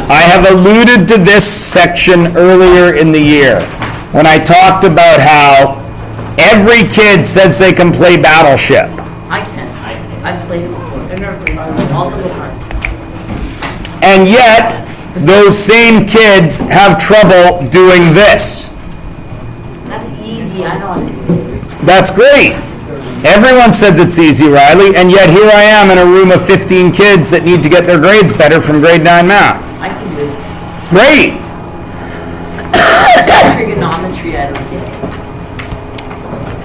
I have alluded to this section earlier in the year when I talked about how every kid says they can play Battleship. I can. I've played it before. I've never played it all the time. And yet, those same kids have trouble doing this. That's easy. I know how to do it. That's great. Everyone says it's easy, Riley, and yet here I am in a room of 15 kids that need to get their grades better from grade 9 math. I can do it. Great. Trigonometry, I don't get.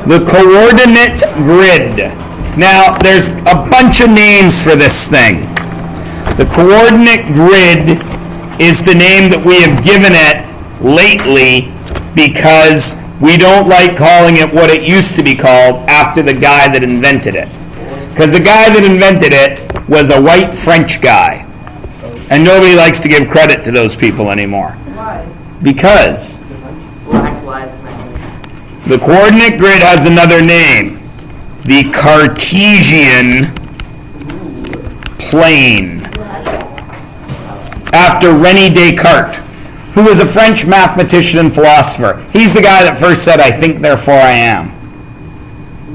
The coordinate grid. Now, there's a bunch of names for this thing. The coordinate grid is the name that we have given it lately because we don't like calling it what it used to be called after the guy that invented it. Because the guy that invented it was a white French guy. And nobody likes to give credit to those people anymore. Why? Because Black Lives Matter. the coordinate grid has another name. The Cartesian plane. After René Descartes, who was a French mathematician and philosopher. He's the guy that first said, I think, therefore I am.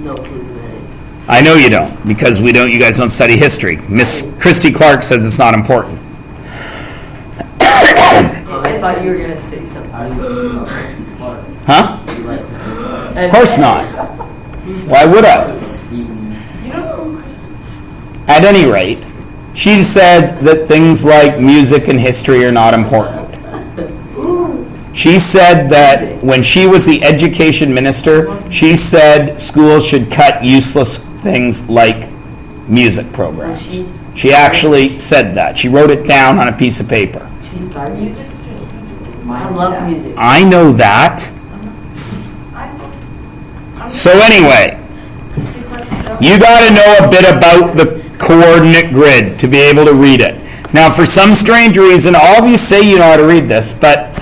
No clue who that is. I know you don't, because you guys don't study history. Miss Christy Clark says it's not important. I thought you were going to say something. Huh? Of course not. Why would I? At any rate, she said that things like music and history are not important. She said that when she was the education minister, she said schools should cut useless things like music programs. She actually said that. She wrote it down on a piece of paper. She's garbage. I love music. I know that. So anyway, you got to know a bit about the coordinate grid to be able to read it. Now, for some strange reason, all of you say you know how to read this, but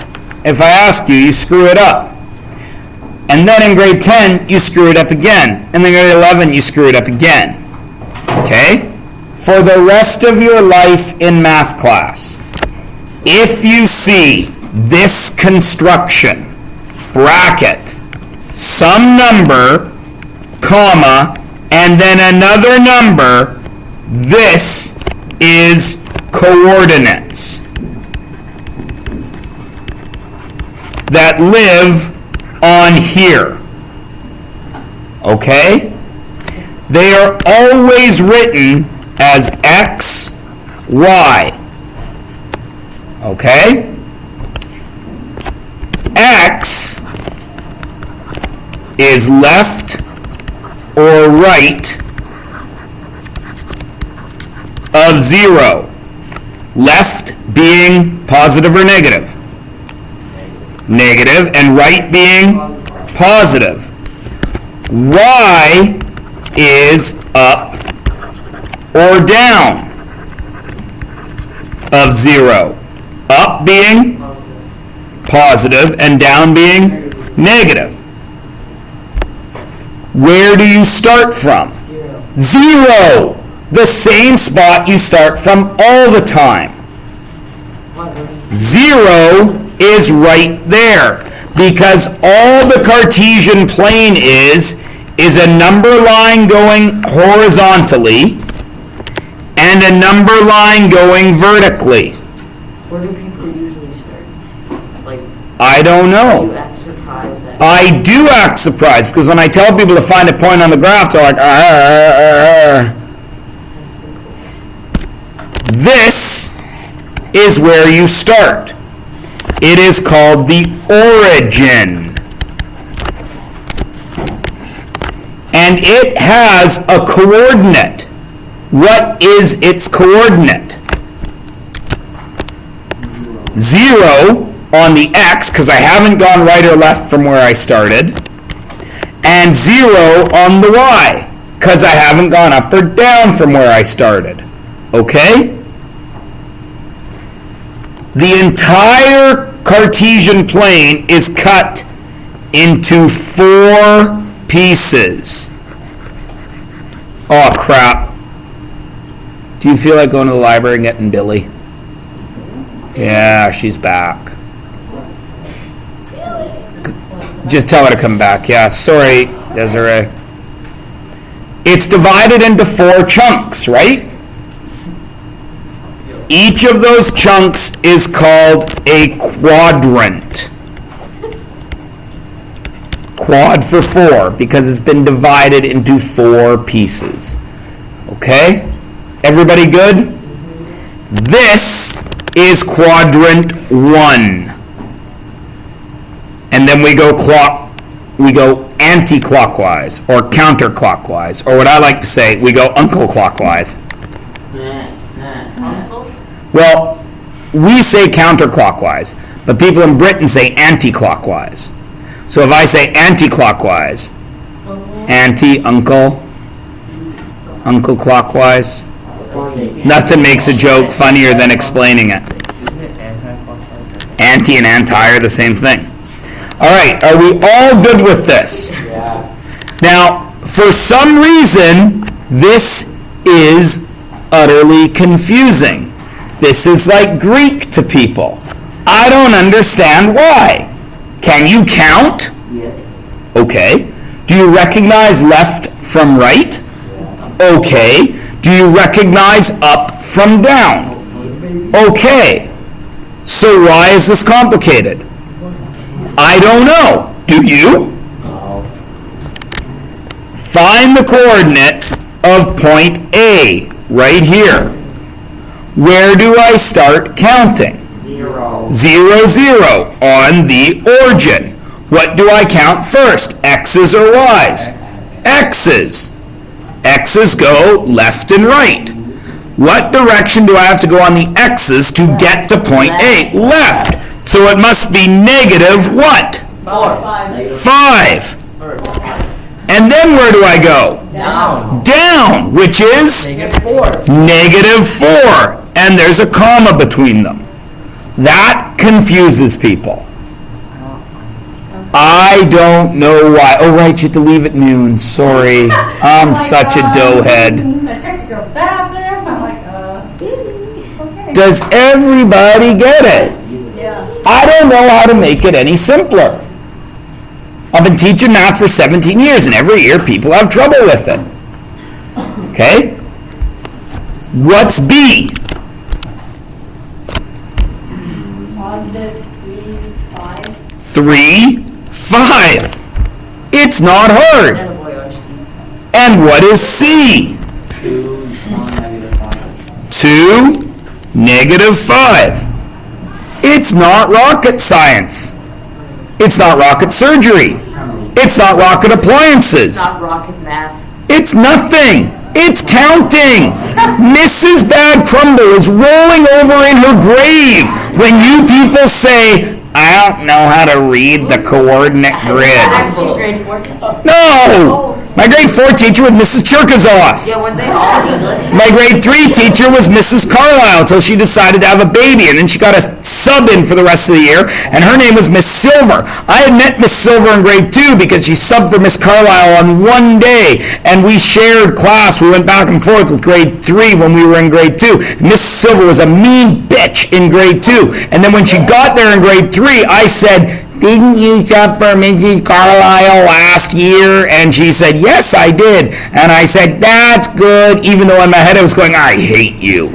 if I ask you, you screw it up. And then in grade 10, you screw it up again. And then grade 11, you screw it up again. Okay? For the rest of your life in math class, if you see this construction, bracket, some number, comma, and then another number, this is coordinates that live on here. Okay? They are always written as X, Y. Okay? X is left or right of 0. Left being positive or negative. Negative, and right being positive. Y is up or down of 0. Up being positive and down being negative. Where do you start from? 0. The same spot you start from all the time. 0 is right there because all the Cartesian plane is a number line going horizontally and a number line going vertically. Where do people usually start? Like, I don't do you know. act surprised that? I do act surprised because when I tell people to find a point on the graph, they're like, That's so cool. This is where you start. It is called the origin. And it has a coordinate. What is its coordinate? 0 on the X, because I haven't gone right or left from where I started, and 0 on the Y, because I haven't gone up or down from where I started. Okay? The entire Cartesian plane is cut into 4 pieces. Oh, crap. Do you feel like going to the library and getting Billy? Yeah, she's back. Just tell her to come back. Yeah, sorry, Desiree. It's divided into 4 chunks, right? Each of those chunks is called a quadrant. Quad for 4, because it's been divided into 4 pieces. Okay? Everybody good? This is quadrant 1. And then we go anti-clockwise or counterclockwise, or what I like to say, we go uncle-clockwise. Uncle? Well, we say counterclockwise, but people in Britain say anti-clockwise. So if I say anti-clockwise, uncle clockwise, nothing makes a joke funnier than explaining it. Isn't it anti-clockwise? Anti and anti are the same thing. All right, are we all good with this? Yeah. Now, for some reason, this is utterly confusing. This is like Greek to people. I don't understand why. Can you count? Yeah. Okay. Do you recognize left from right? Yeah. Okay. Do you recognize up from down? Okay. So why is this complicated? I don't know. Do you? No. Find the coordinates of point A right here. Where do I start counting? 0. 0, 0 on the origin. What do I count first? X's or Y's? X's. X's go left and right. What direction do I have to go on the X's to get to point A? Left. So it must be negative what? 4. 5. And then where do I go? Down. Down, which is Negative 4. negative 4. And there's a comma between them. That confuses people. I don't know why. Oh, right, you have to leave at noon. Sorry. I'm such a doughhead. I tried to go bathroom, I'm like, okay. Does everybody get it? Yeah. I don't know how to make it any simpler. I've been teaching math for 17 years, and every year people have trouble with it. Okay? What's B? Positive 3, 5. 3, 5. It's not hard. And a boy on Steve. And what is C? 2, 1, negative 5. 2, negative 5. It's not rocket science. It's not rocket surgery. It's not rocket appliances. Not rocket math. It's nothing. It's counting. Mrs. Bad Crumble is rolling over in her grave when you people say, I don't know how to read the coordinate grid. Actually, grade 4 teacher. No! My grade 4 teacher was Mrs. Cherkazoff. Yeah, weren't they all English? My grade 3 teacher was Mrs. Carlisle until she decided to have a baby, and then she got a sub in for the rest of the year, and her name was Miss Silver. I had met Miss Silver in grade 2 because she subbed for Miss Carlisle on one day, and we shared class. We went back and forth with grade 3 when we were in grade 2. Miss Silver was a mean bitch in grade 2, and then when she got there in grade 3, I said, didn't you sub for Mrs. Carlisle last year? And she said, yes, I did. And I said, that's good, even though in my head I was going, I hate you.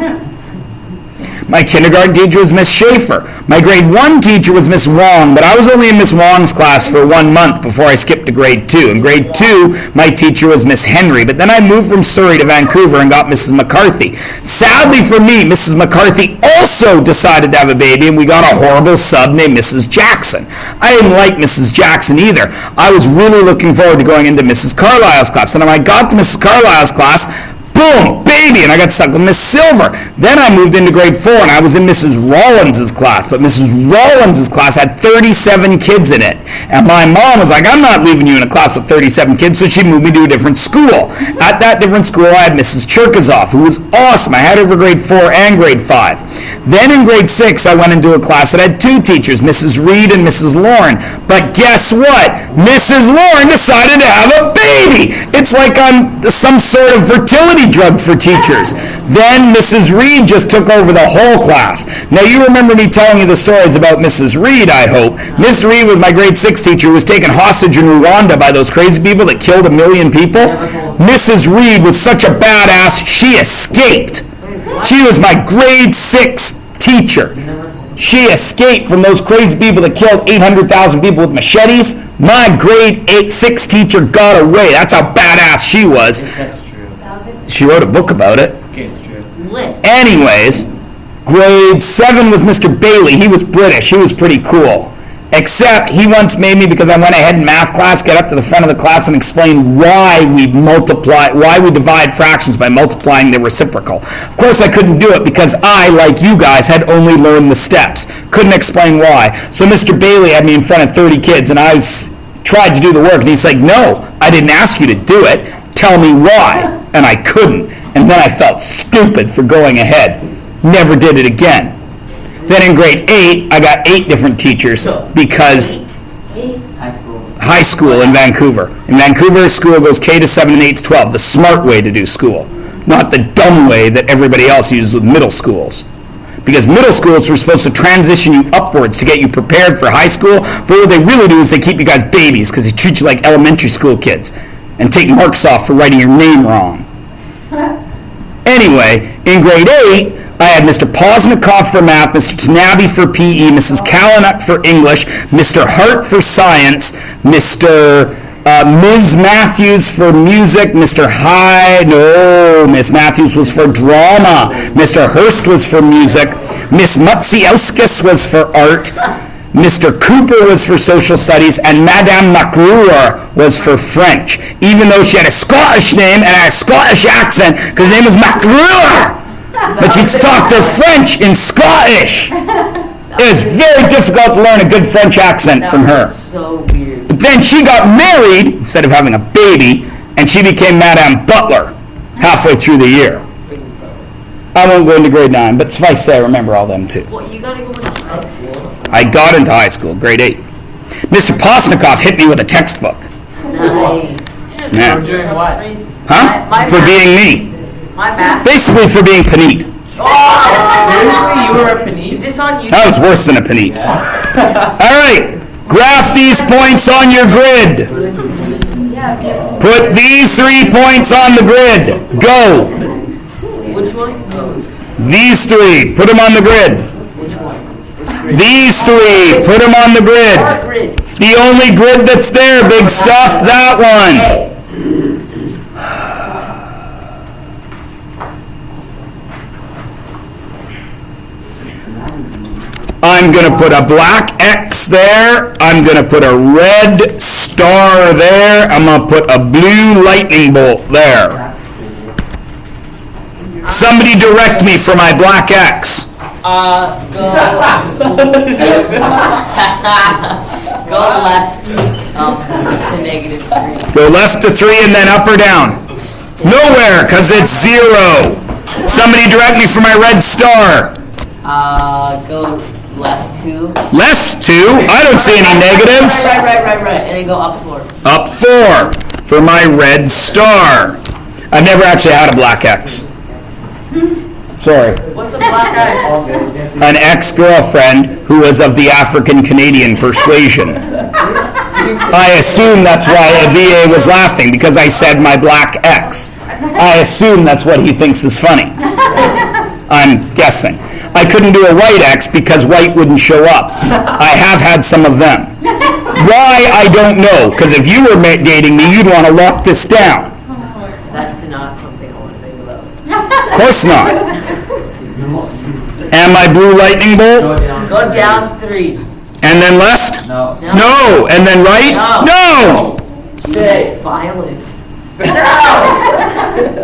My kindergarten teacher was Miss Schaefer. My grade 1 teacher was Miss Wong, but I was only in Miss Wong's class for 1 month before I skipped to grade 2. In grade 2, my teacher was Miss Henry, but then I moved from Surrey to Vancouver and got Mrs. McCarthy. Sadly for me, Mrs. McCarthy also decided to have a baby, and we got a horrible sub named Mrs. Jackson. I didn't like Mrs. Jackson either. I was really looking forward to going into Mrs. Carlisle's class. Then when I got to Mrs. Carlisle's class, boom, baby, and I got stuck with Miss Silver. Then I moved into grade 4, and I was in Mrs. Rollins' class, but Mrs. Rollins' class had 37 kids in it. And my mom was like, I'm not leaving you in a class with 37 kids, so she moved me to a different school. At that different school, I had Mrs. Cherkazoff, who was awesome. I had her for grade 4 and grade 5. Then in grade 6, I went into a class that had two teachers, Mrs. Reed and Mrs. Lauren. But guess what? Mrs. Lauren decided to have a baby. It's like I'm some sort of fertility drug for teachers. Then Mrs. Reed just took over the whole class. Now you remember me telling you the stories about Mrs. Reed, I hope. Miss Reed was my grade 6 teacher who was taken hostage in Rwanda by those crazy people that killed 1 million people. Mrs. Reed was such a badass, she escaped. She was my grade 6 teacher. She escaped from those crazy people that killed 800,000 people with machetes. My grade 6 teacher got away. That's how badass she was. That's true. She wrote a book about it. Okay, it's true. Lit. Anyways, grade 7 was Mr. Bailey. He was British. He was pretty cool. Except he once made me, because I went ahead in math class, get up to the front of the class and explain why we divide fractions by multiplying the reciprocal. Of course I couldn't do it because I, like you guys, had only learned the steps. Couldn't explain why. So Mr. Bailey had me in front of 30 kids and I tried to do the work and he's like, no, I didn't ask you to do it. Tell me why. And I couldn't. And then I felt stupid for going ahead. Never did it again. Then in grade 8, I got 8 different teachers because high school in Vancouver. In Vancouver, school goes K to 7 and 8 to 12, the smart way to do school, not the dumb way that everybody else uses with middle schools. Because middle schools were supposed to transition you upwards to get you prepared for high school, but what they really do is they keep you guys babies because they treat you like elementary school kids and take marks off for writing your name wrong. Anyway, in grade 8, I had Mr. Posnikoff for math, Mr. Tanabe for PE, Mrs. Kalinuk for English, Mr. Hart for science, Ms. Matthews for music, Miss Matthews was for drama, Mr. Hurst was for music, Miss Matsielskis was for art, Mr. Cooper was for social studies, and Madame McRuer was for French, even though she had a Scottish name and a Scottish accent, because her name was McRuer. But she talked her French in Scottish. It was very difficult to learn a good French accent from her. That's so weird. But then she got married instead of having a baby, and she became Madame Butler halfway through the year. I won't go into grade 9, but suffice to say I remember all them too. Well, you gotta go into high school. I got into high school, grade 8. Mr. Posnikoff hit me with a textbook. Nice. Yeah. We're doing what? Huh? My For math- being me. My math. Basically for being Panit. Oh! Seriously? You were a Is Panese? this on YouTube? That was worse than a Panit. All right. Graph these points on your grid. Put these 3 points on the grid. Go. Which one? These 3. Put them on the grid. Which one? These 3. Put them on the grid. Art grid. The only grid that's there, big stuff, that one. Hey. I'm going to put a black X there. I'm going to put a red star there. I'm going to put a blue lightning bolt there. That's cool. Somebody direct me for my black X. Go. Go left. To -3. Go left to 3 and then up or down. Nowhere, because it's 0. Somebody direct me for my red star. Go left 2. Left 2? I don't see any negatives. Right. And then go up 4. Up 4 for my red star. I've never actually had a black X. Sorry. What's the black eye? An ex-girlfriend who was of the African-Canadian persuasion. I assume that's why a VA was laughing, because I said my black X. I assume that's what he thinks is funny. I'm guessing. I couldn't do a white X because white wouldn't show up. I have had some of them. Why, I don't know, because if you were dating me, you'd want to lock this down. That's not something I want to think about. Of course not. And my blue lightning Go bolt? down. Go down 3. And then left? No. No! And then right? No! It's violent.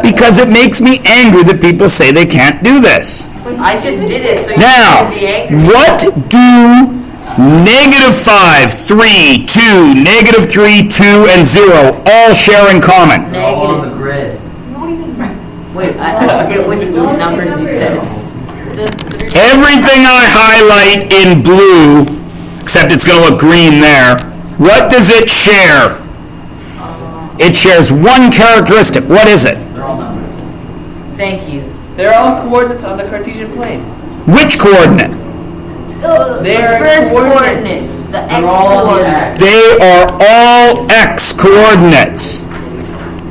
Because it makes me angry that people say they can't do this. I just did it, so you Now, can't be angry. what do -5, 3, 2, -3, 2, and 0 all share in common? All on the Negative. grid. Wait, I forget which numbers you said. The 3 Everything I highlight in blue, except it's going to look green there, what does it share? It shares one characteristic. What is it? Thank you. They're all coordinates on the Cartesian plane. Which coordinate? The They're first coordinates. coordinates, the They're x all the coordinates. They are all x coordinates.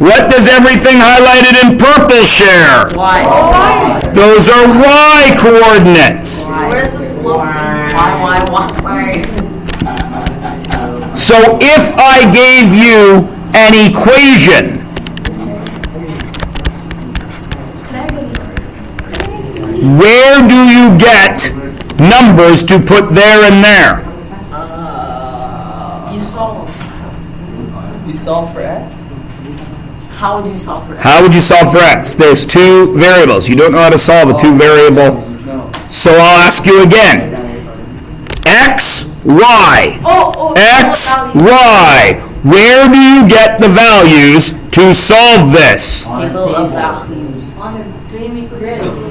What does everything highlighted in purple share? Why? Those are y coordinates. Where's the slope? Why? So if I gave you an equation, where do you get numbers to put there and there? You solve. You solve for x? How would you solve for x? How would you solve for x? There's two variables. You don't know how to solve a two variable. No. So I'll ask you again. X, Y. X, Y. Where do you get the values to solve this? Table of values.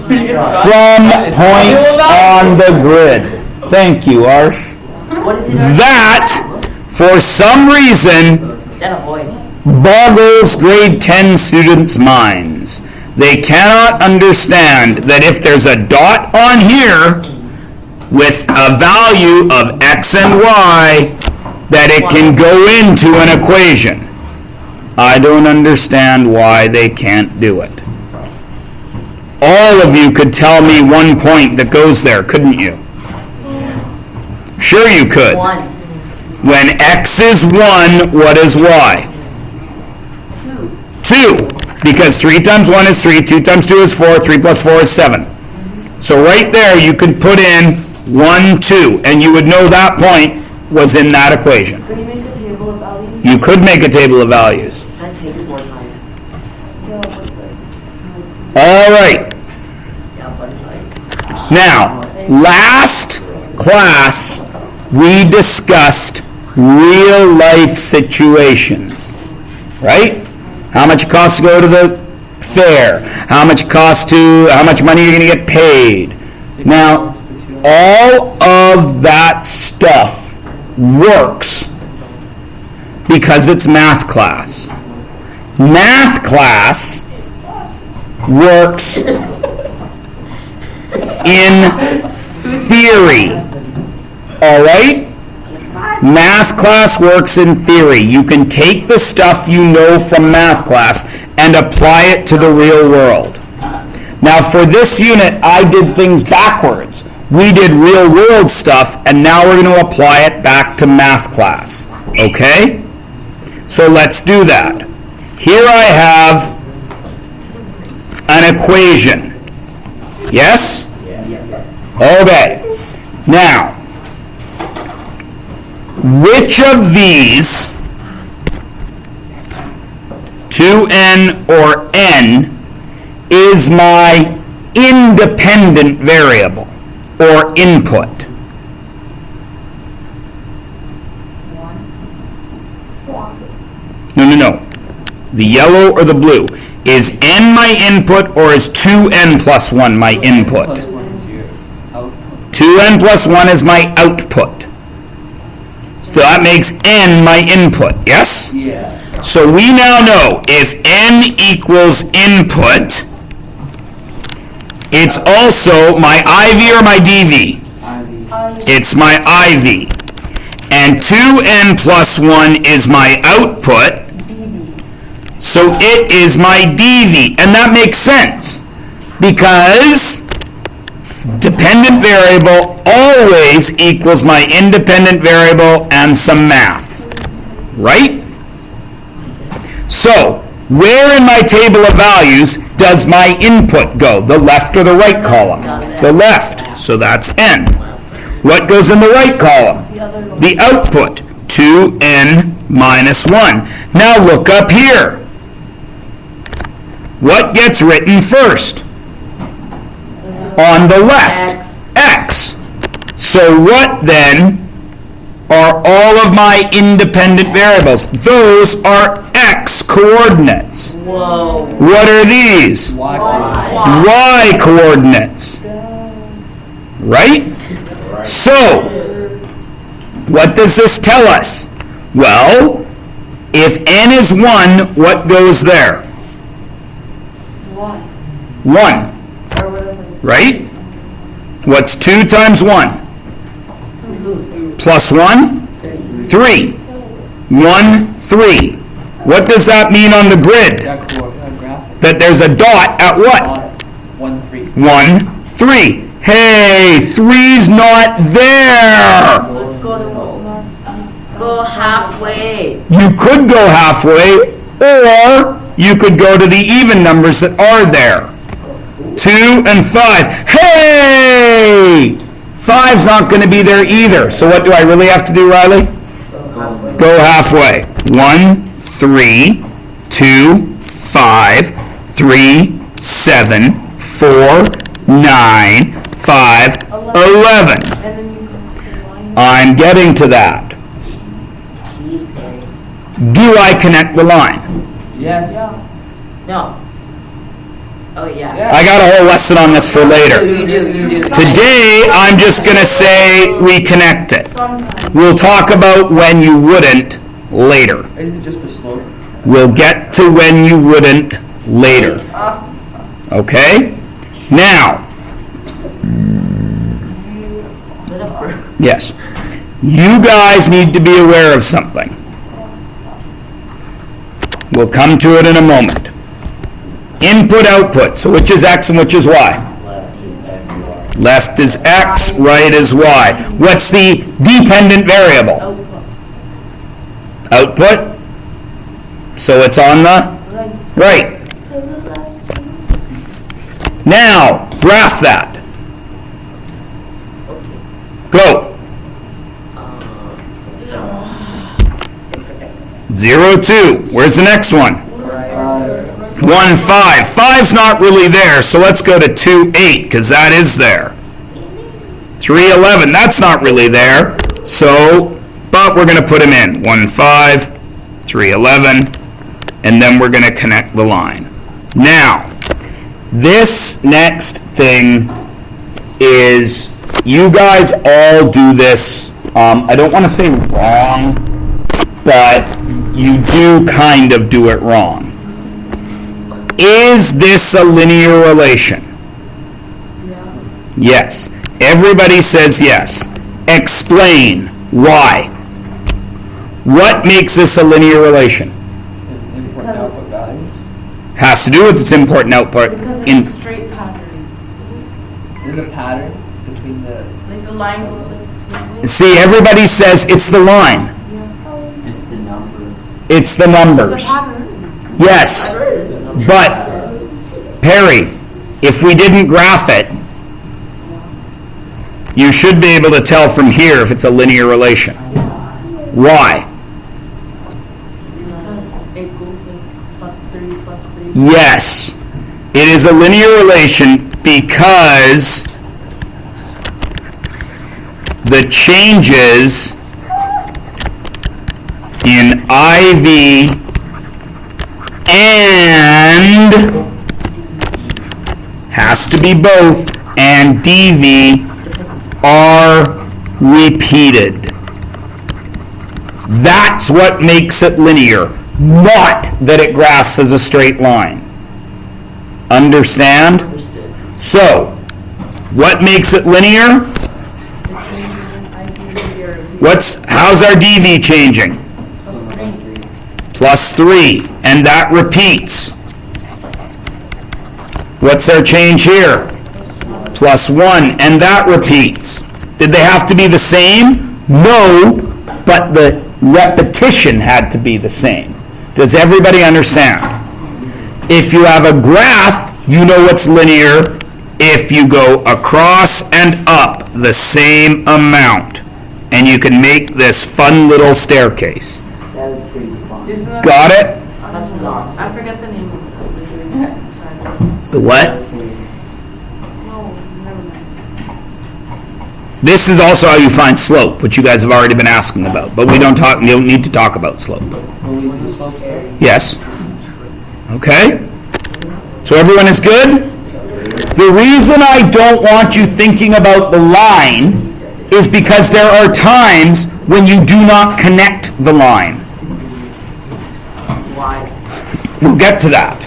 From points on the grid. Thank you, Arsh. What is it? That, for some reason, That avoid. boggles grade 10 students' minds. They cannot understand that if there's a dot on here with a value of x and y, that it can go into an equation. I don't understand why they can't do it. All of you could tell me one point that goes there, couldn't you? Sure you could. 1. When x is 1, what is y? 2. Because 3 times 1 is 3, 2 times 2 is 4, 3 plus 4 is 7. So right there you could put in 1, 2, and you would know that point was in that equation. Can you make a table of values? You could make a table of values. That takes more time. All right. Yeah, but like. Now, last class we discussed real life situations, right? How much it costs to go to the fair, how much money you're going to get paid. Now, all of that stuff works because it's math class. Math class works in theory. All right? Math class works in theory. You can take the stuff you know from math class and apply it to the real world. Now for this unit, I did things backwards. We did real world stuff, and now we're going to apply it back to math class. Okay? So let's do that. Here I have an equation. Yes? Okay. Now, which of these, 2n or n, is my independent variable or input? No. The yellow or the blue. Is n my input or is 2n plus 1 my input? Plus 1 is your output. 2n plus 1 is my output. So that makes n my input, yes? Yeah. So we now know if n equals input, it's also my IV or my DV? It's my IV. And 2n plus 1 is my output, so it is my DV. And that makes sense, because dependent variable always equals my independent variable and some math, right? So, where in my table of values does my input go? The left or the right column? The left, so that's n. What goes in the right column? The output, 2n minus 1. Now look up here. What gets written first? On the left, x. So what then are all of my independent variables? Those are x coordinates. Whoa. What are these? Y coordinates. right? So, what does this tell us? Well, if n is 1, what goes there? 1. 1, Or whatever. right? What's 2 times 1? Plus 1? 3. 1, 3. What does that mean on the grid? That graphic. That there's a dot at what? Got it. 1, 3. 1, 3. Hey, 3's not there! Let's go to what? Go halfway. You could go halfway, or you could go to the even numbers that are there. 2 and 5. Hey! 5's not going to be there either. So what do I really have to do, Riley? Go halfway. 1, 3, 2, 5, 3, 7, 4, 9, 5, 11. And then you can line. I'm getting to that. Do I connect the line? Yes. No. Oh, yeah. Yeah. I got a whole lesson on this for later. You do. Today, I'm just going to say we connect it. We'll talk about when you wouldn't later. Isn't it just for slope? We'll get to when you wouldn't later. Okay? Now, yes. You guys need to be aware of something. We'll come to it in a moment. Input, output. So which is X and which is Y? Left is X, right is Y. What's the dependent variable? Output. So it's on the right. Now, graph that. Go. 0, 2. Where's the next one? 1, 5. 5's not really there, so let's go to 2, 8, because that is there. 3, 11. That's not really there, so, but we're going to put them in. 1, 5, 3, 11, and then we're going to connect the line. Now, this next thing is, you guys all do this, I don't want to say wrong, but you do kind of do it wrong. Is this a linear relation? Yes. Everybody says yes. Explain why. What makes this a linear relation? It's input and output values. Has to do with its import and output. Because it's In a straight pattern. There's a pattern between the. Like the line goes like. see, everybody says it's the line. It's the numbers. It's the It's a numbers. pattern. Yes. But Perry, if we didn't graph it, you should be able to tell from here if it's a linear relation. Why? Because it goes like plus 3, plus 3. Yes. It is a linear relation because the changes in IV and has to be both and DV are repeated. That's what makes it linear, not that it graphs as a straight line. Understand? So, what makes it linear? How's our DV changing? Plus 3, and that repeats. What's our change here? Plus 1, and that repeats. Did they have to be the same? No, but the repetition had to be the same. Does everybody understand? If you have a graph, you know what's linear if you go across and up the same amount. And you can make this fun little staircase. Isn't that? Got it? That's not. I forget the name of it. Sorry. The what? No, never mind. This is also how you find slope, which you guys have already been asking about. But we don't need to talk about slope. Will we do slope there? Yes? Okay? So everyone is good? The reason I don't want you thinking about the line is because there are times when you do not connect the line. Why? We'll get to that.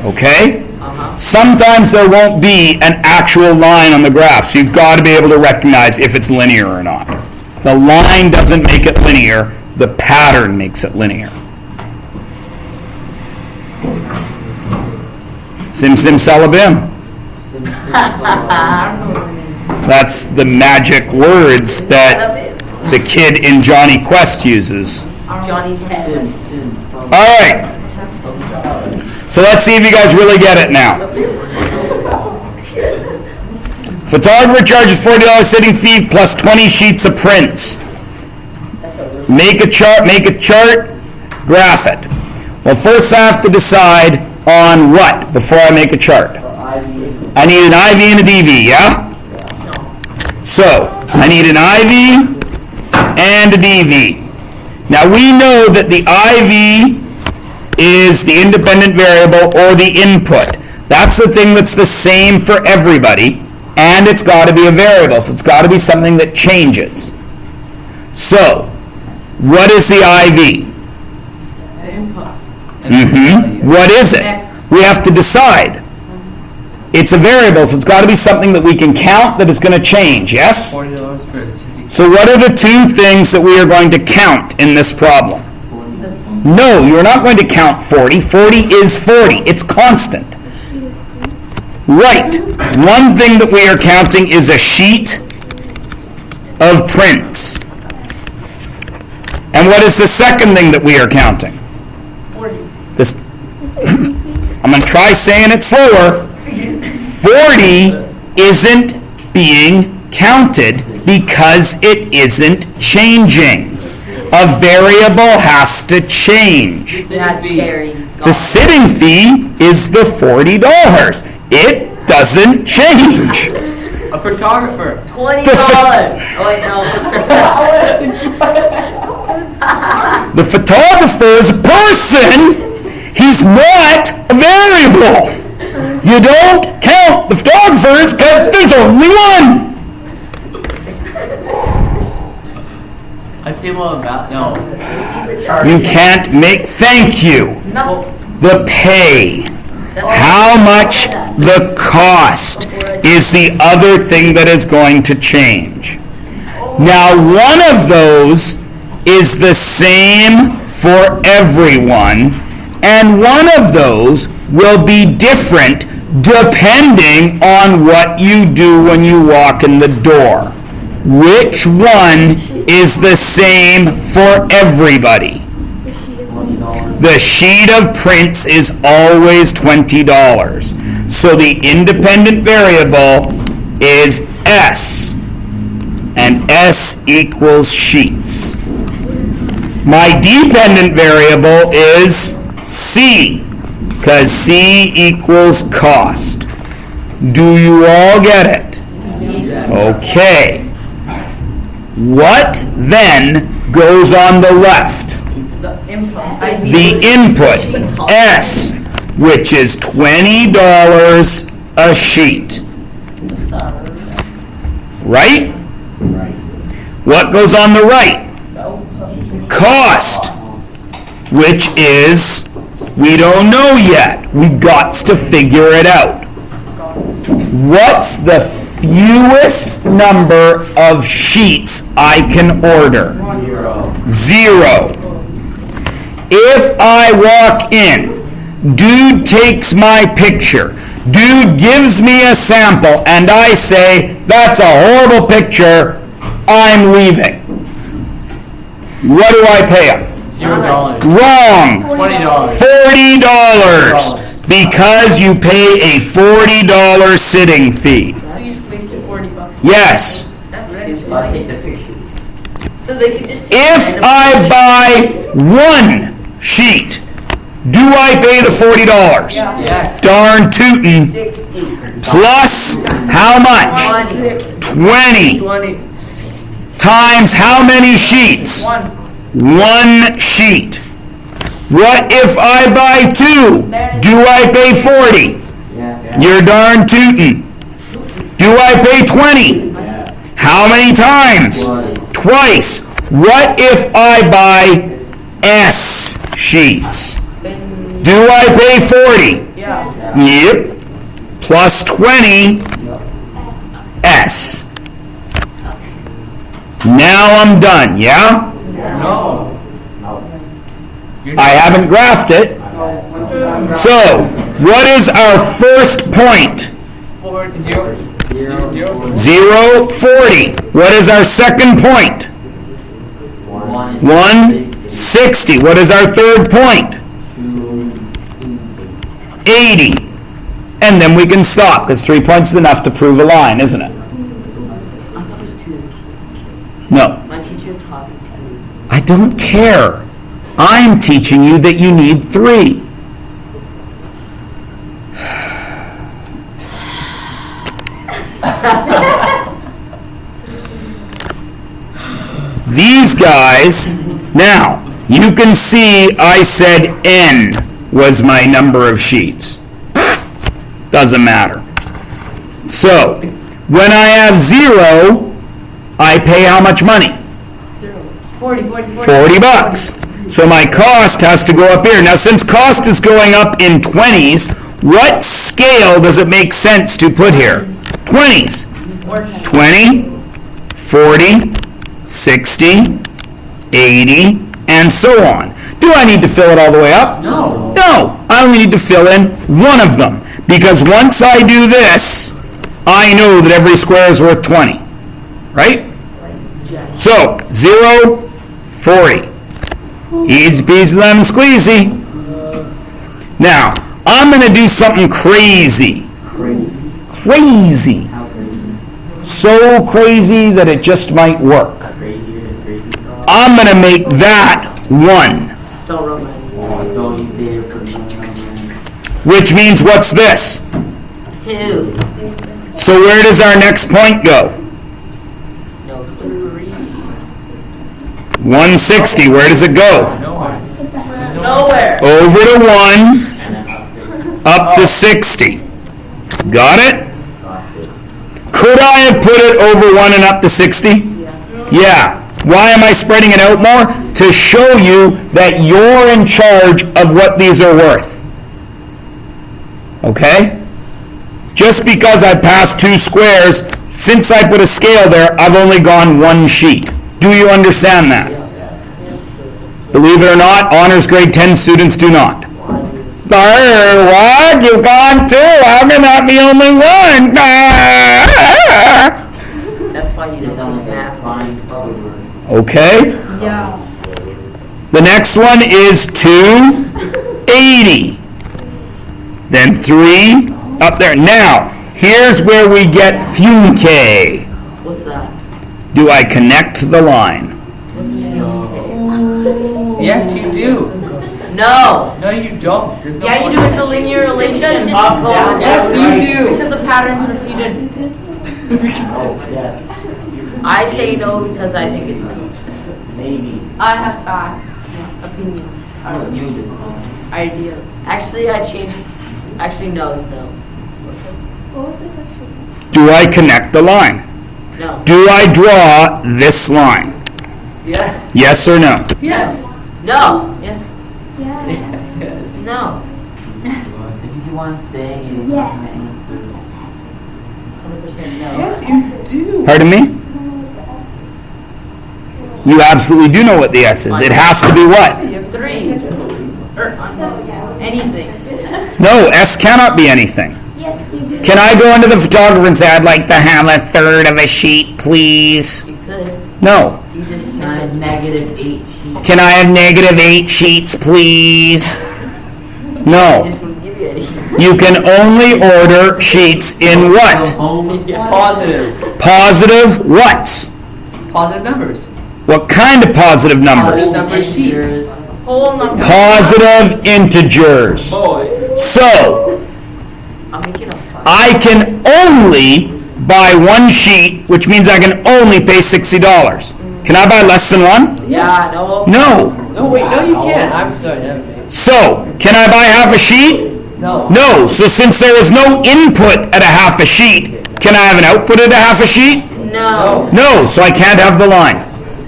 Okay? Uh-huh. Sometimes there won't be an actual line on the graph, so you've got to be able to recognize if it's linear or not. The line doesn't make it linear, the pattern makes it linear. Sim sim salabim. That's the magic words that the kid in Johnny Quest uses. Johnny Test. All right. So let's see if you guys really get it now. Photographer charges $40 sitting fee plus 20 sheets of prints. Make a chart, graph it. Well, first I have to decide on what before I make a chart. I need an IV and a DV, yeah? So, I need an IV and a DV. Now we know that the IV is the independent variable or the input. That's the thing that's the same for everybody, and it's got to be a variable, so it's got to be something that changes. So, what is the IV? What is it? We have to decide. It's a variable, so it's got to be something that we can count that is going to change, yes? $40 for a city. So what are the two things that we are going to count in this problem? No, you're not going to count 40. 40 is 40. It's constant. Right. One thing that we are counting is a sheet of prints. And what is the second thing that we are counting? 40. This, I'm going to try saying it slower. 40 isn't being counted because it isn't changing. A variable has to change. Not very. The sitting fee is the $40. It doesn't change. A photographer. $20. Oh wait, no. The photographer is a person. He's not a variable. You don't count the photographers because there's only one. A table of about no. You can't make, thank you. No. The pay. That's How much the cost is the other thing that is going to change. Now, one of those is the same for everyone, and one of those will be different depending on what you do when you walk in the door. Which one is the same for everybody? The sheet of prints is always $20. So the independent variable is S, and S equals sheets. My dependent variable is C, because C equals cost. Do you all get it? Okay. What then goes on the left? The input, S, which is $20 a sheet. Right? What goes on the right? Cost, which is, we don't know yet. We got to figure it out. What's the fewest number of sheets I can order? 0. If I walk in, dude takes my picture, dude gives me a sample, and I say, that's a horrible picture, I'm leaving. What do I pay him? $0. Wrong. $20. $40. Because you pay a $40 sitting fee. So you just wasted $40. Yes. That's stupid. I'll take the picture. So they could just take If I buy one sheet, do I pay the $40? Yes. Darn tootin'. 60, Plus how much? 20 20, 60. times how many sheets? One sheet. What if I buy two? Do I pay 40? Yeah. You're darn tootin'. Do I pay 20? How many times? Twice. What if I buy S sheets? Do I pay 40? Yeah. Yep. Plus 20 S. Now I'm done, yeah? No. I haven't graphed it. So, what is our first point? 0. 0, 40. What is our second point? 160. What is our third point? 80. And then we can stop, because 3 points is enough to prove a line, isn't it? I thought it was 2. No. My teacher taught me 2. I don't care. I'm teaching you that you need 3. These guys, now, you can see I said N was my number of sheets. Doesn't matter. So, when I have 0, I pay how much money? 40. 40 bucks. So my cost has to go up here. Now, since cost is going up in 20s, what scale does it make sense to put here? 20s. 20, 40, 60, 80, and so on. Do I need to fill it all the way up? No. No, I only need to fill in one of them. Because once I do this, I know that every square is worth 20. Right? So, 0, 40. Easy peasy lemon squeezy. Now, I'm going to do something crazy. Crazy. So crazy that it just might work. I'm going to make that 1. Don't rub my Which means what's this? 2. So where does our next point go? No, 3. 160. Where does it go? Nowhere. Over to 1, up to 60. Got it? Could I have put it over 1 and up to 60? Yeah. Why am I spreading it out more? To show you that you're in charge of what these are worth. Okay? Just because I passed 2 squares, since I put a scale there, I've only gone 1 sheet. Do you understand that? Believe it or not, honors grade 10 students do not. What? You've gone 2. How can that be only 1? That's why you don't math. Okay. Yeah. The next one is 280. Then 3 up there. Now, here's where we get Funke. What's that? Do I connect the line? Yes, you do. No. No, you don't. There's no Yeah, you do. It's a linear relation. Up, down, yes, you do. Because the pattern's repeated. I say no because I think it's no. I have opinion. Idea. Actually, I changed. Actually, no, it's no. Do I connect the line? No. Do I draw this line? Yeah. Yes or no? Yes. No. Yes. Yes. No. If you want to say it, 100% no. Yes, you do. Pardon me? You absolutely do know what the S is. It has to be what? 3. Or anything. No, S cannot be anything. Yes, you do. Can I go into the photographer and say, I'd like to have a third of a sheet, please? You could. No. You just not said negative 8 sheets. Can I have -8 sheets, please? I No. just wouldn't give you any. You can only order sheets in what? Positive. Positive what? Positive numbers. What kind of positive numbers? Positive number sheets. Whole number. Positive integers. Boy. So, I'm making a fun. I can only buy 1 sheet, which means I can only pay $60. Can I buy less than 1? Yeah, no. No. No, wait, no, you can't. I'm sorry. Never mind. So, can I buy half a sheet? No. No, so since there is no input at a half a sheet, can I have an output at a half a sheet? No, No, so I can't have the line.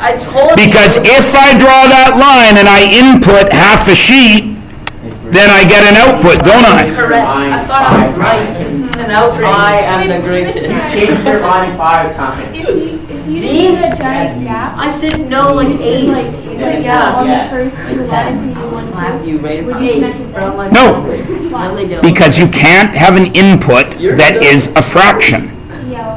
I told you. Because if I draw that line and I input half a sheet, then I get an output, don't I? Correct. I thought I was right. This is an outrage. I am the greatest. Change your line 5 times. If you Me? need a giant gap, I said no like it's 8. like, it's a gap on the first two lines and you want Slap to. you right Would in you Eight. connect it But I'm then? like, No, no, they don't. because you can't have an input that is a fraction. Yeah.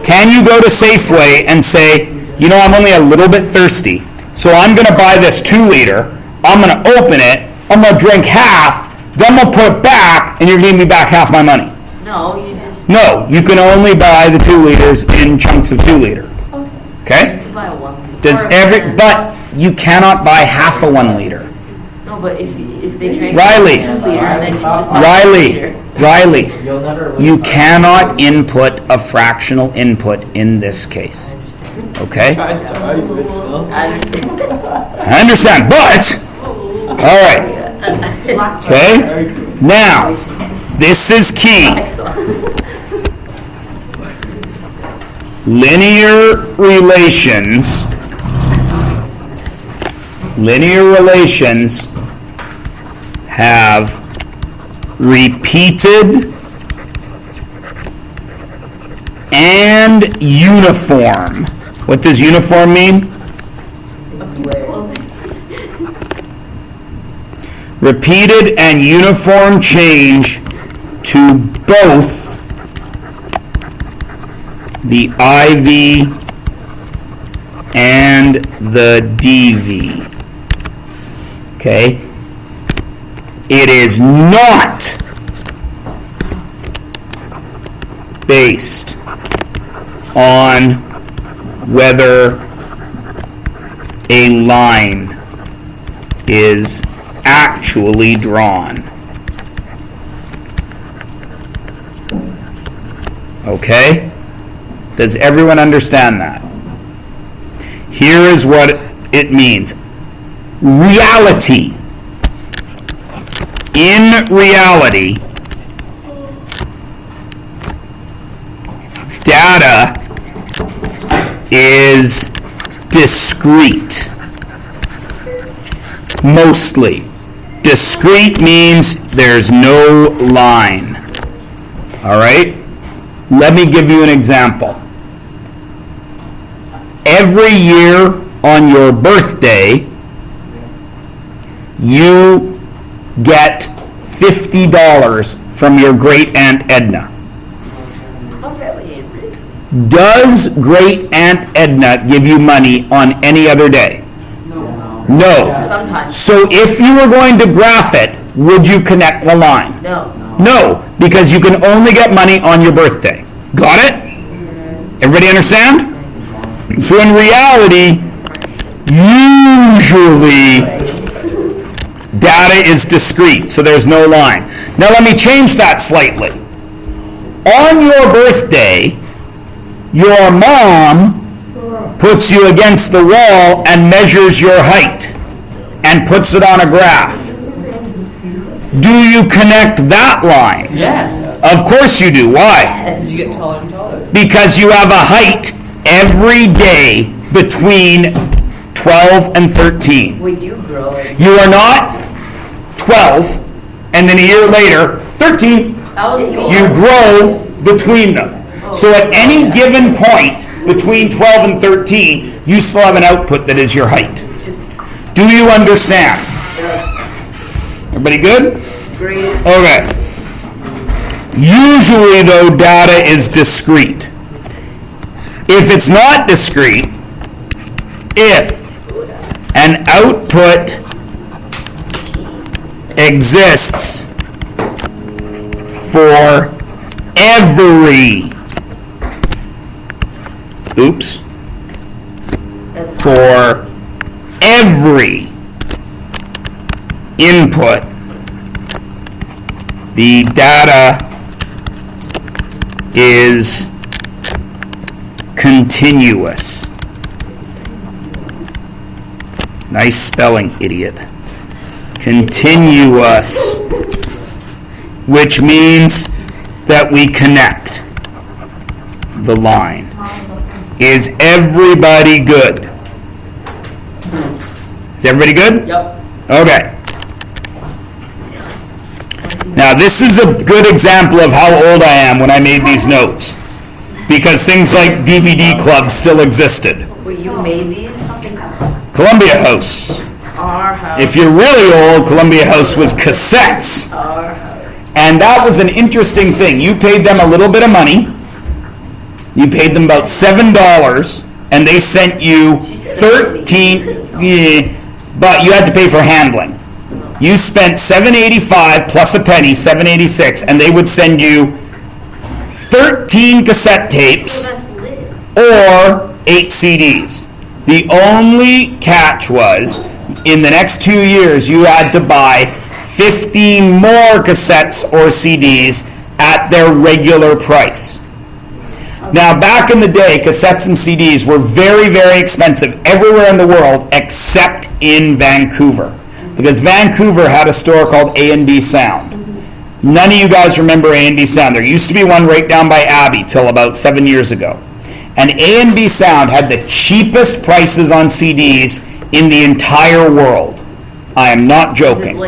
Can you go to Safeway and say, you know, I'm only a little bit thirsty, so I'm gonna buy this 2 liter, I'm gonna open it, I'm gonna drink half, then we'll put it back, and you're giving me back half my money? No, you just No, you can only buy the 2 liters in chunks of 2 liter. Okay? buy a 1 liter. Does Or a every, 10. but you cannot buy half a 1 liter. No, but if they drank Riley. 2 liter, then you just buy 1 Riley, liter. Riley, You'll never you cannot input a fractional input in this case. Okay? I started with Phil. I understand. I understand, but, all right. Okay? Now, this is key. Linear relations have repeated and uniform. What does uniform mean? Repeated and uniform change to both the IV and the DV. Okay? It is not based on whether a line is actually drawn. Okay? Does everyone understand that? Here is what it means. Reality. In reality, data is discrete. Mostly. Discrete means there's no line. All right? Let me give you an example. Every year on your birthday, you get $50 from your great Aunt Edna. Does great Aunt Edna give you money on any other day? No. Sometimes. So if you were going to graph it, would you connect the line? No. No, because you can only get money on your birthday. Got it? Everybody understand? So in reality, usually data is discrete, so there's no line. Now let me change that slightly. On your birthday, your mom puts you against the wall and measures your height and puts it on a graph. Do you connect that line? Yes. Of course you do. Why? As you get taller and taller. Because you have a height every day between 12 and 13. Would you grow it? You are not 12 and then a year later 13. That would be. You grow between them. So at any given point between 12 and 13, you still have an output that is your height. Do you understand? Everybody good? Great. Okay. Usually, though, data is discrete. If it's not discrete, if an output exists for every, for every input, the data is continuous. Nice spelling, idiot. Continuous. which means that we connect the line. Is everybody good? Is everybody good? Yep. Okay. Now, this is a good example of how old I am when I made these notes, because things like DVD clubs still existed. Wait, you made these? Columbia House. Our house. If you're really old, Columbia House was cassettes. Our house. And that was an interesting thing. You paid them a little bit of money. You paid them about $7, and they sent you 13, but you had to pay for handling. You spent $7.85 plus a penny, $7.86, and they would send you 13 cassette tapes That's lit. or 8 CDs. The only catch was, in the next 2 years, you had to buy 50 more cassettes or CDs at their regular price. Now, back in the day, cassettes and CDs were very, very expensive everywhere in the world except in Vancouver, because Vancouver had a store called A&D Sound. None of you guys remember A&D Sound. There used to be one right down by Abbey till about 7 years ago. And A&D Sound had the cheapest prices on CDs in the entire world. I am not Is joking. it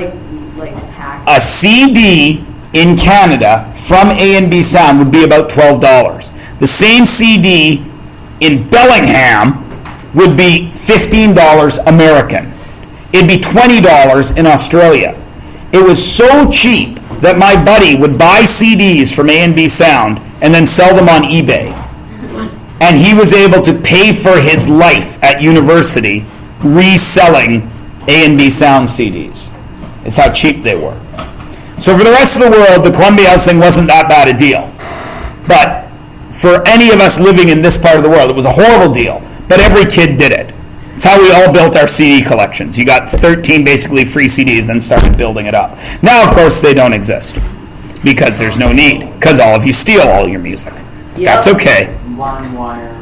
like packed? A CD in Canada from A&B Sound would be about $12. The same CD in Bellingham would be $15 American. It'd be $20 in Australia. It was so cheap that my buddy would buy CDs from A&B Sound and then sell them on eBay. And he was able to pay for his life at university reselling A&B Sound CDs. It's how cheap they were. So for the rest of the world, the Columbia House thing wasn't that bad a deal. But for any of us living in this part of the world, it was a horrible deal. But every kid did it. It's how we all built our CD collections. You got 13 basically free CDs and started building it up. Now, of course, they don't exist because there's no need, because all of you steal all your music. That's okay. LimeWire.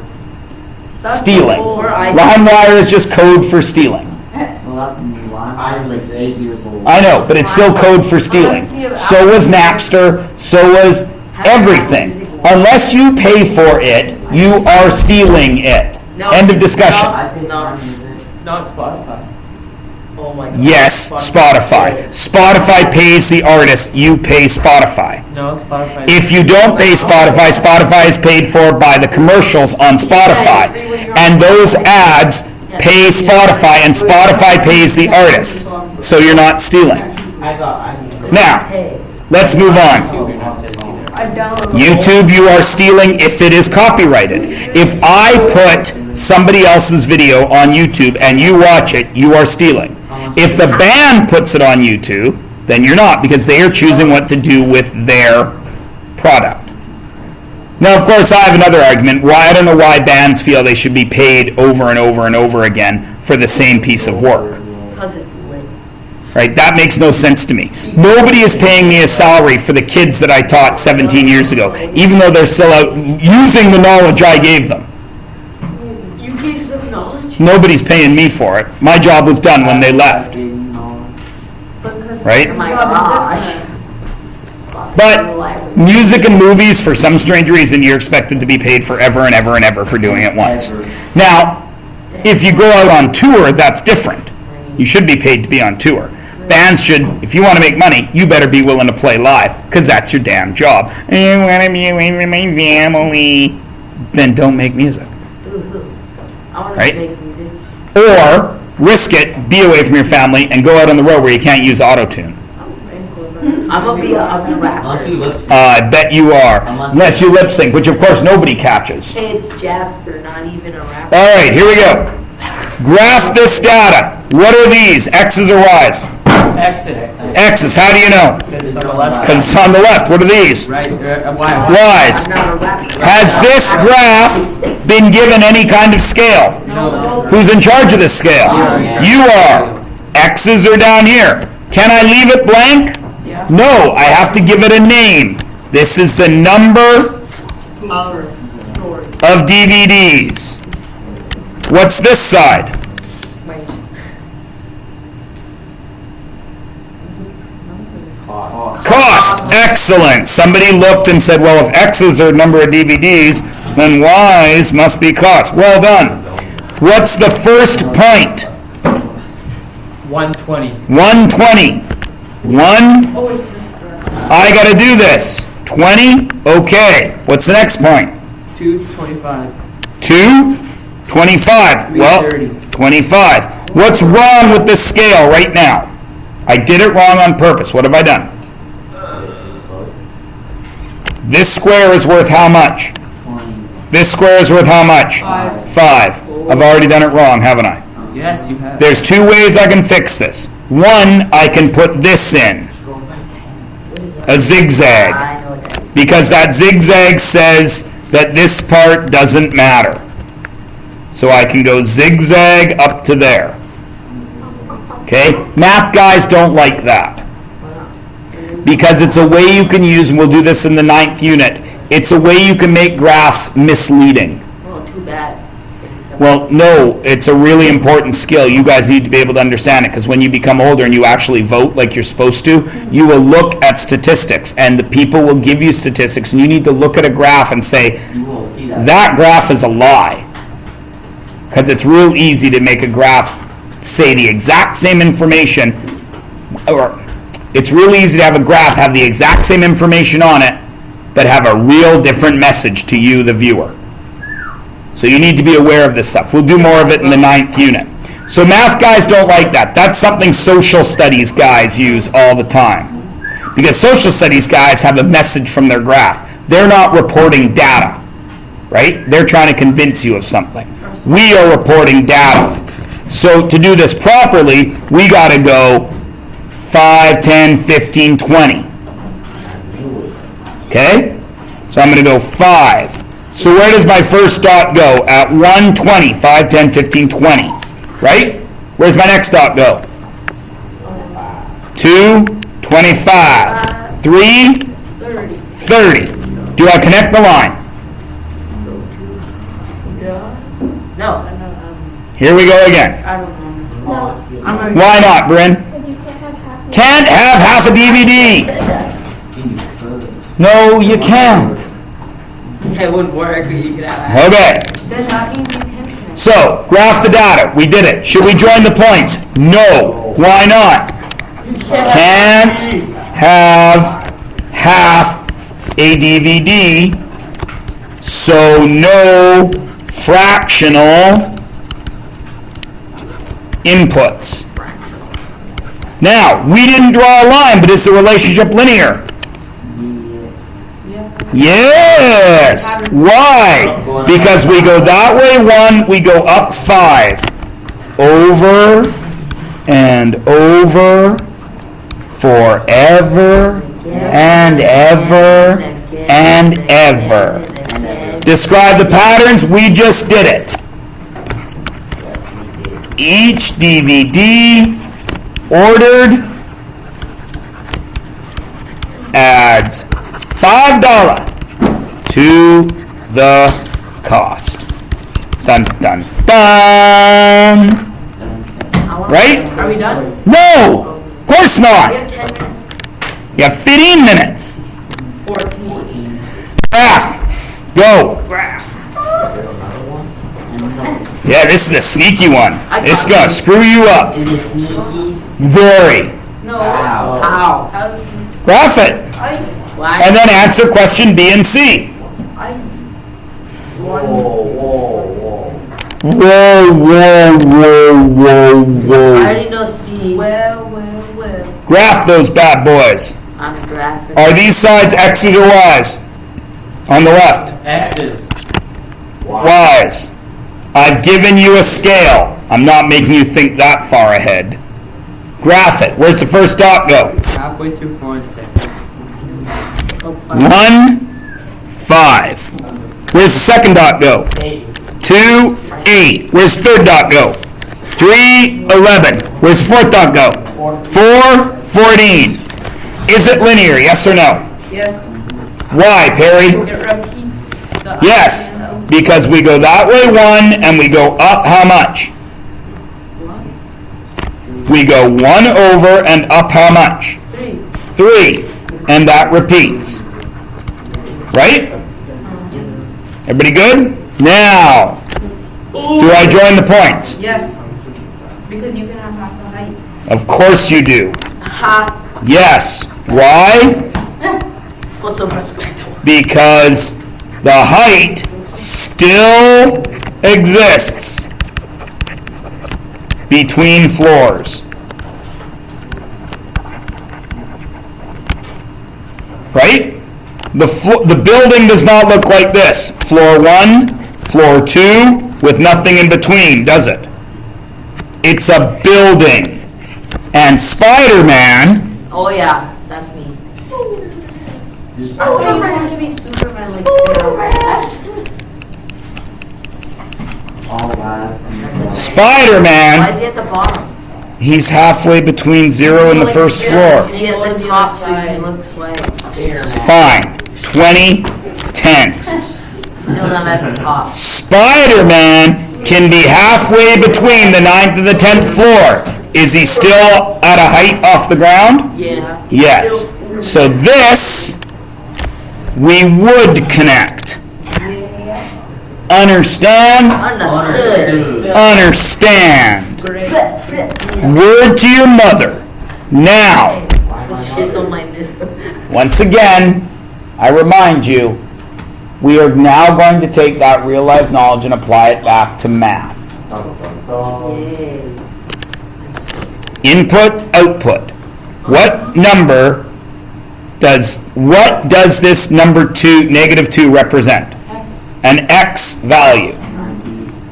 Stealing. Or I- LimeWire is just code for stealing. Well, that LimeWire was like 8 years old. I know, but it's still code for stealing. So was Napster, so was everything. Unless you pay for it, you are stealing it. No. End of discussion. I paid No. for music. Not Spotify. Oh my god. Yes, Spotify. Spotify pays the artist, you pay Spotify. No, Spotify. If you don't pay Spotify, Spotify is paid for by the commercials on Spotify. And those ads pay Spotify, and Spotify pays the artist. So you're not stealing. Now, let's move on. YouTube, you are stealing if it is copyrighted. If I put somebody else's video on YouTube and you watch it, you are stealing. If the band puts it on YouTube, then you're not, because they are choosing what to do with their product. Now, of course, I have another argument. I don't know why bands feel they should be paid over and over and over again for the same piece of work. Because it's lit. Right? That makes no sense to me. Nobody is paying me a salary for the kids that I taught 17 years ago, even though they're still out using the knowledge I gave them. You gave them knowledge? Nobody's paying me for it. My job was done when they left. Right? Oh my gosh. But music and movies, for some strange reason, you're expected to be paid forever and ever and ever for doing it once. Now, if you go out on tour, that's different. You should be paid to be on tour. Bands should, if you want to make money, you better be willing to play live, because that's your damn job. I want to be away from my family. Then don't make music. I want Right? to make music. Or risk it, be away from your family, and go out on the road where you can't use auto-tune. I'm gonna be a rapper. Unless you lip sync. I bet you are. Unless you lip sync, which of course nobody catches. Hey, it's Jasper, not even a rapper. All right, here we go. Graph this data. What are these? X's or Y's? Exit. X's. How do you know? Because it's on the left Because side. it's on the left. What are these? Right, why? Y's. I'm not a rapper. Has this graph been given any kind of scale? No. Who's in charge of this scale? You are. X's are down here. Can I leave it blank? No, I have to give it a name. This is the number of DVDs. What's this side? Cost. Excellent. Somebody looked and said, well, if X's are number of DVDs, then Y's must be cost. Well done. What's the first point? 120. 120. 1, Always just correct. I gotta do this. 20, okay. What's the next point? 225. 2, 25. Well, 330. 25. What's wrong with this scale right now? I did it wrong on purpose. What have I done? This square is worth how much? 20. This square is worth how much? 5. 5. I've already done it wrong, haven't I? Yes, you have. There's 2 ways I can fix this. One, I can put this in. A zigzag. I know that. Because that zigzag says that this part doesn't matter. So I can go zigzag up to there. Okay? Math guys don't like that. Because it's a way you can use, and we'll do this in the 9th unit, it's a way you can make graphs misleading. Oh, too bad. Well, no, it's a really important skill. You guys need to be able to understand it, because when you become older and you actually vote like you're supposed to, you will look at statistics, and the people will give you statistics, and you need to look at a graph and say, You will see that. that graph is a lie. Because it's real easy to make a graph say the exact same information, or it's real easy to have a graph have the exact same information on it, but have a real different message to you, the viewer. So you need to be aware of this stuff. We'll do more of it in the 9th unit. So math guys don't like that. That's something social studies guys use all the time. Because social studies guys have a message from their graph. They're not reporting data, right? They're trying to convince you of something. We are reporting data. So to do this properly, we got to go 5, 10, 15, 20. Okay? So I'm going to go 5. So where does my first dot go? At 120. 5, 10, 15, 20. Right? Where's my next dot go? 2, 25. 3, 30. 30. Do I connect the line? No. Here we go again. I don't know. I'm gonna Why not, Bryn? Can't have half a DVD. No, you can't. It wouldn't work. You could have. Okay. Then that means you can connect. So, graph the data. We did it. Should we join the points? No. Why not? Can't have half a DVD, so no fractional inputs. Now, we didn't draw a line, but is the relationship linear? Yes. Why? Because we go that way 1, we go up 5. Over and over, forever and ever and ever. Describe the patterns, we just did it. Each DVD ordered adds $5 to the cost. Dun dun dun. Right? Are we done? No! Of course We not! have 10 minutes. You have 15 minutes. 14. Graph. Go. Graph. Yeah, this is a sneaky one. I It's got gonna this. screw you up. Is it sneaky? Very. No. How? How? How's Graph it. Why? And then answer question B and C. Whoa, whoa, whoa. Whoa, whoa, whoa, whoa, I whoa. already know C. well. Graph those bad boys. I'm graphing. Are these sides X's or Y's? On the left. X's. Y's. I've given you a scale. I'm not making you think that far ahead. Graph it. Where's the first dot go? Halfway through 4 and 6. Oh, fuck. 1, 5. Where's the second dot go? 8. 2, 8. Where's the third dot go? 3, 11. Where's the fourth dot go? 4, 14. Is it linear, yes or no? Yes. Why, Perry? It repeats the Yes, INO. because we go that way 1 and we go up how much? We go 1 over and up how much? 3. 3. and that repeats. Right? Everybody good? Now, do I join the points? Yes. Because you can have half the height. Of course you do. Ha. Yes. Why? Also perspective. Because the height still exists between floors. Right? The building does not look like this. Floor 1, floor 2, with nothing in between, does it? It's a building. And Spider-Man, Oh yeah, that's me. Just I thought you wanted to be Superman like all that. Why Spider-Man, is he at the bottom? he's halfway between 0 and the first floor. You get the top so you can look sway. Fine. 20, 10. Still not at the top. Spider-Man can be halfway between the 9th and the 10th floor. Is he still at a height off the ground? Yeah. Yes. So this, we would connect. Understand? Understood. Understand. Great. Word to your mother. Now, Shit's on my list. once again, I remind you, we are now going to take that real life knowledge and apply it back to math. Yay. Input, output. What does this number 2, negative 2 represent? An X value.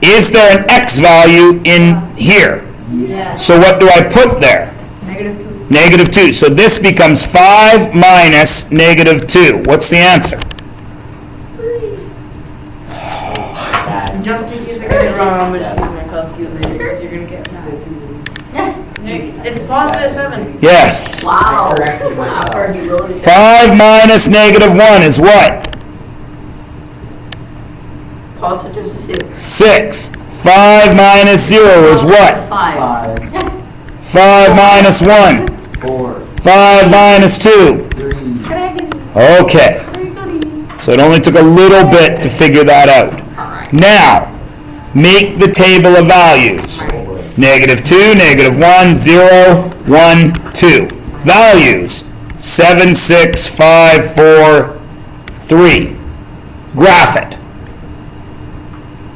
Is there an X value in here? Yeah. So what do I put there? Negative 2. So this becomes 5 minus negative 2. What's the answer? Just in case I get it wrong, I'm gonna use my calculator. You're gonna get that. It's positive 7. Yes. Wow. Corrected myself. I've already wrote it. 5 minus negative 1 is what? Positive 6. 6. 5 minus 0 is what? 5. 5 minus 1. 4, 5 minus 2. 3, Okay. So it only took a little bit to figure that out. Now, make the table of values. Negative 2, negative 1, 0, 1, 2. Values. 7, 6, 5, 4, 3. Graph it.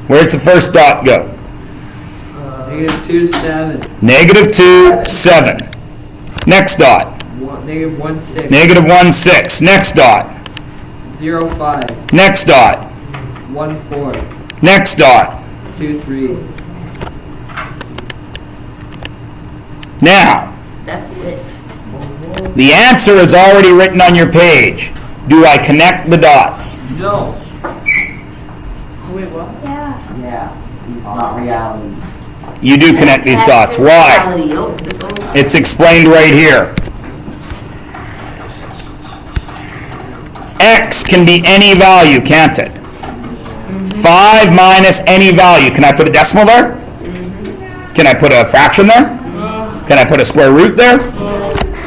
Where's the first dot go? Negative 2, 7. Negative 2, 7. Next dot. Negative 1, 6. Negative 1, 6. Next dot. 0, 5. Next dot. 1, 4. Next dot. 2, 3. Now, That's it. the answer is already written on your page. Do I connect the dots? No. Wait, what? yeah, not reality. You do connect these dots. Why? It's explained right here. X can be any value, can't it? 5 minus any value. Can I put a decimal there? Can I put a fraction there? Can I put a square root there?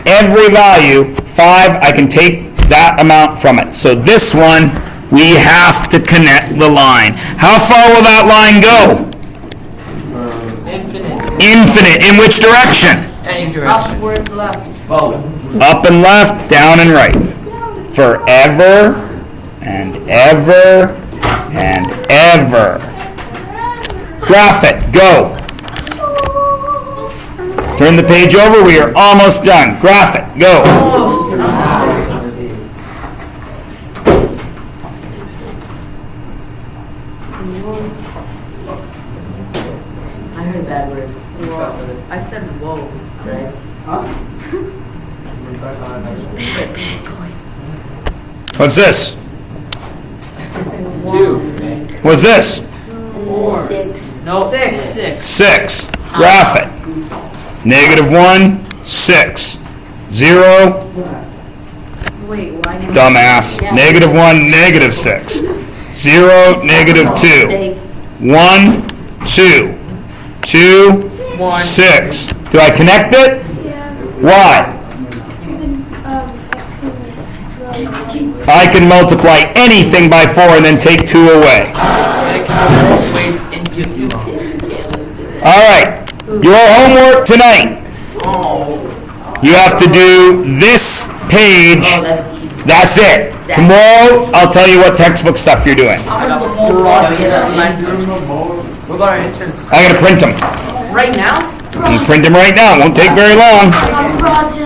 Every value, 5, I can take that amount from it. So this one, we have to connect the line. How far will that line go? Infinite. Infinite. In which direction? Any direction. Upwards left. Oh, Up and left, down and right. Forever and ever and ever. Graph it. Go. Turn the page over. We are almost done. Graph it. Go. I heard a bad word. Whoa. I said whoa. Right? What's this? 2. What's this? 6. No. 6. 6. Graph it. Negative 1, 6. 0, Wait, why not? dumbass. Negative 1, negative 6. 0, negative 2. 1, 2. 2, 6. Do I connect it? Why? I can multiply anything by 4 and then take 2 away. All right, your homework tonight. You have to do this page. Oh, that's easy. That's it. Tomorrow, I'll tell you what textbook stuff you're doing. I'm gonna put more blocks in it. What about our interns? I'm gonna print them. Right now? I'm gonna print them right now. Won't take very long. I'm project.